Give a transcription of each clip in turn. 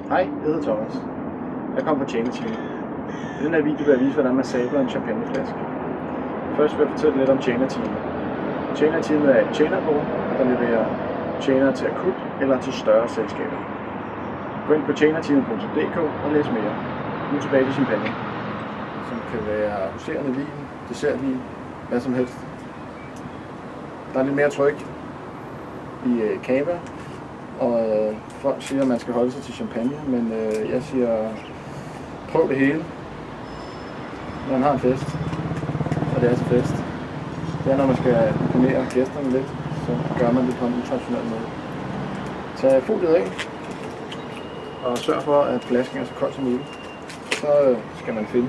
Hej, jeg hedder Thomas. Jeg kommer fra tjenerteamet. I den her video vil jeg vise, hvordan man sabler en champagneflaske. Først vil jeg fortælle lidt om tjenerteamet. Tjenerteamet er et tjenerbureau, der leverer tjenere til akut eller til større selskaber. Gå ind på tjenerteamet.dk og læs mere. Nu tilbage til champagne, som kan være huserende vin, dessertvin, hvad som helst. Der er lidt mere tryk i cava, og folk siger, at man skal holde sig til champagne, men jeg siger, prøv det hele. Man har en fest, og det er altså fest. Det er, når man skal imponere gæsterne lidt, så gør man det på en utraditionel måde. Tag foldet af, og sørg for, at flasken er så kold som muligt. Så skal man finde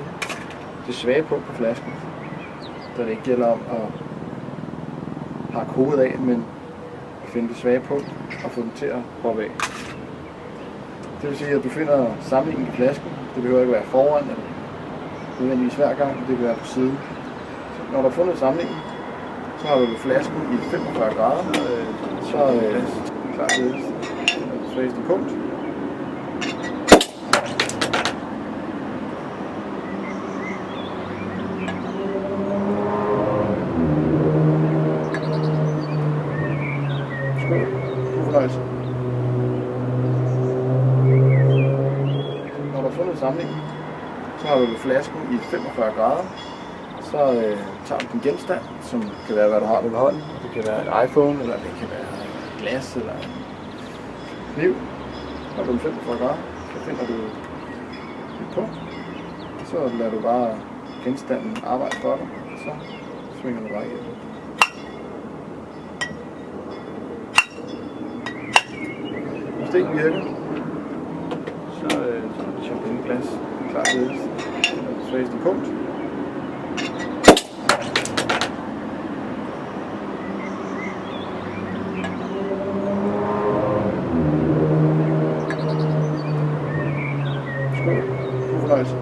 det svage punkt på flasken, da det ikke gælder om at hakke hovedet af, men finde det svage punkt og få den til at hoppe af. Det vil sige, at du finder samlingen i flasken. Det behøver ikke være foran eller nødvendigvis hver gang, det kan være på siden. Så når du har fundet samlingen, så har du flasken i 45 grader, så er det klar til det svageste punkt. Når du har fundet samlingen, så har du flasken i 45 grader. Så tager du din genstand, som kan være, hvad du har ved hånden. Det kan være et iPhone, eller det kan være et glas, eller en kniv. Når du er 45 grader, så finder du dit punkt. Så lader du bare genstanden arbejde for dig, og så svinger du bare igen. Hvis det ikke virker, så er champagneglas klar til det svageste punkt. Skål. God fornøjelse.